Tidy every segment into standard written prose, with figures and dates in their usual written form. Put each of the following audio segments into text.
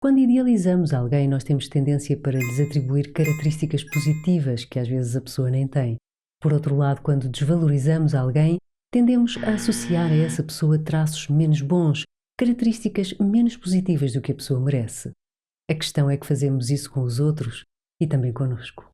Quando idealizamos alguém, nós temos tendência para lhes atribuir características positivas que às vezes a pessoa nem tem. Por outro lado, quando desvalorizamos alguém, tendemos a associar a essa pessoa traços menos bons, características menos positivas do que a pessoa merece. A questão é que fazemos isso com os outros e também connosco.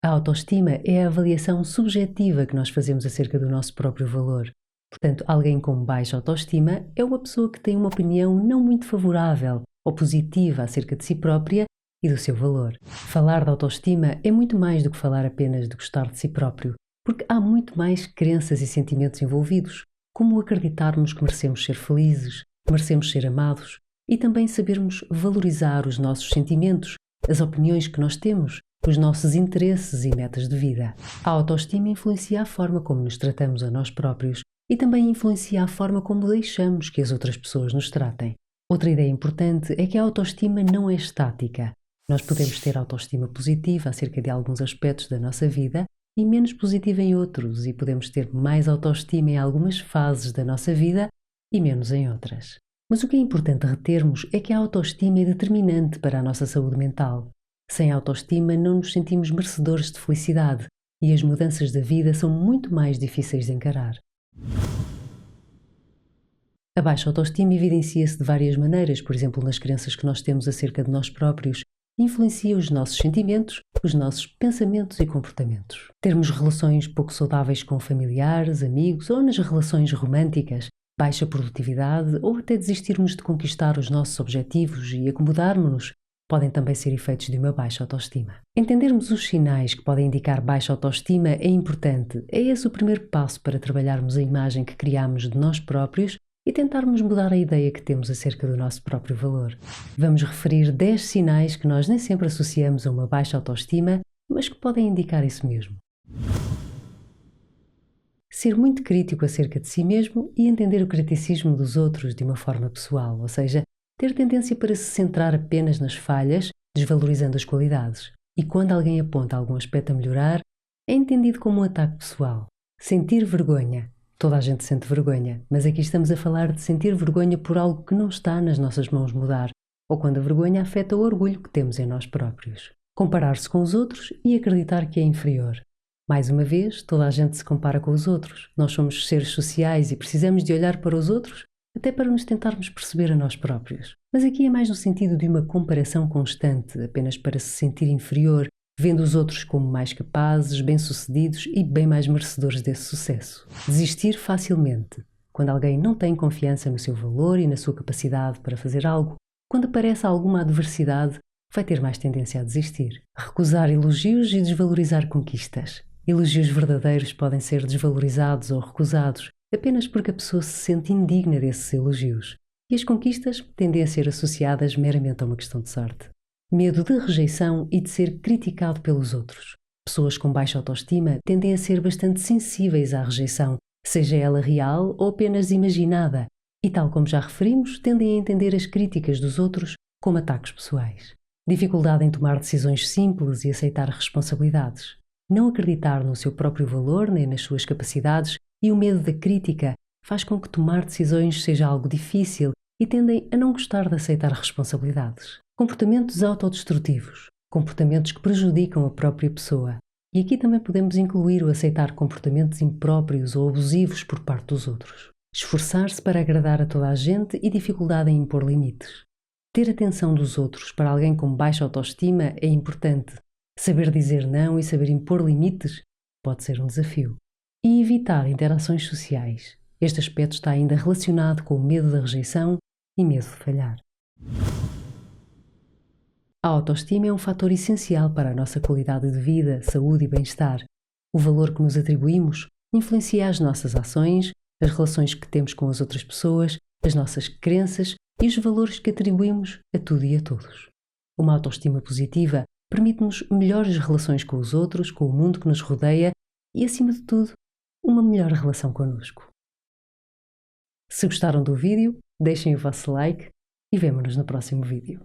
A autoestima é a avaliação subjetiva que nós fazemos acerca do nosso próprio valor. Portanto, alguém com baixa autoestima é uma pessoa que tem uma opinião não muito favorável ou positiva acerca de si própria e do seu valor. Falar de autoestima é muito mais do que falar apenas de gostar de si próprio, porque há muito mais crenças e sentimentos envolvidos, como acreditarmos que merecemos ser felizes, merecemos ser amados e também sabermos valorizar os nossos sentimentos, as opiniões que nós temos, os nossos interesses e metas de vida. A autoestima influencia a forma como nos tratamos a nós próprios e também influencia a forma como deixamos que as outras pessoas nos tratem. Outra ideia importante é que a autoestima não é estática. Nós podemos ter autoestima positiva acerca de alguns aspectos da nossa vida e menos positiva em outros, e podemos ter mais autoestima em algumas fases da nossa vida e menos em outras. Mas o que é importante retermos é que a autoestima é determinante para a nossa saúde mental. Sem autoestima não nos sentimos merecedores de felicidade e as mudanças da vida são muito mais difíceis de encarar. A baixa autoestima evidencia-se de várias maneiras, por exemplo, nas crenças que nós temos acerca de nós próprios, influencia os nossos sentimentos, os nossos pensamentos e comportamentos. Termos relações pouco saudáveis com familiares, amigos ou nas relações românticas, baixa produtividade ou até desistirmos de conquistar os nossos objetivos e acomodarmos-nos podem também ser efeitos de uma baixa autoestima. Entendermos os sinais que podem indicar baixa autoestima é importante. É esse o primeiro passo para trabalharmos a imagem que criamos de nós próprios e tentarmos mudar a ideia que temos acerca do nosso próprio valor. Vamos referir 10 sinais que nós nem sempre associamos a uma baixa autoestima, mas que podem indicar isso mesmo. Ser muito crítico acerca de si mesmo e entender o criticismo dos outros de uma forma pessoal, ou seja, ter tendência para se centrar apenas nas falhas, desvalorizando as qualidades. E quando alguém aponta algum aspecto a melhorar, é entendido como um ataque pessoal. Sentir vergonha. Toda a gente sente vergonha, mas aqui estamos a falar de sentir vergonha por algo que não está nas nossas mãos mudar, ou quando a vergonha afeta o orgulho que temos em nós próprios. Comparar-se com os outros e acreditar que é inferior. Mais uma vez, toda a gente se compara com os outros. Nós somos seres sociais e precisamos de olhar para os outros até para nos tentarmos perceber a nós próprios. Mas aqui é mais no sentido de uma comparação constante, apenas para se sentir inferior, vendo os outros como mais capazes, bem-sucedidos e bem mais merecedores desse sucesso. Desistir facilmente. Quando alguém não tem confiança no seu valor e na sua capacidade para fazer algo, quando aparece alguma adversidade, vai ter mais tendência a desistir. Recusar elogios e desvalorizar conquistas. Elogios verdadeiros podem ser desvalorizados ou recusados, apenas porque a pessoa se sente indigna desses elogios. E as conquistas tendem a ser associadas meramente a uma questão de sorte. Medo de rejeição e de ser criticado pelos outros. Pessoas com baixa autoestima tendem a ser bastante sensíveis à rejeição, seja ela real ou apenas imaginada, e tal como já referimos, tendem a entender as críticas dos outros como ataques pessoais. Dificuldade em tomar decisões simples e aceitar responsabilidades. Não acreditar no seu próprio valor nem nas suas capacidades e o medo da crítica faz com que tomar decisões seja algo difícil e tendem a não gostar de aceitar responsabilidades. Comportamentos autodestrutivos. Comportamentos que prejudicam a própria pessoa. E aqui também podemos incluir o aceitar comportamentos impróprios ou abusivos por parte dos outros. Esforçar-se para agradar a toda a gente e dificuldade em impor limites. Ter atenção dos outros para alguém com baixa autoestima é importante. Saber dizer não e saber impor limites pode ser um desafio. E evitar interações sociais. Este aspecto está ainda relacionado com o medo da rejeição e medo de falhar. A autoestima é um fator essencial para a nossa qualidade de vida, saúde e bem-estar. O valor que nos atribuímos influencia as nossas ações, as relações que temos com as outras pessoas, as nossas crenças e os valores que atribuímos a tudo e a todos. Uma autoestima positiva permite-nos melhores relações com os outros, com o mundo que nos rodeia e, acima de tudo, uma melhor relação connosco. Se gostaram do vídeo, deixem o vosso like e vemo-nos no próximo vídeo.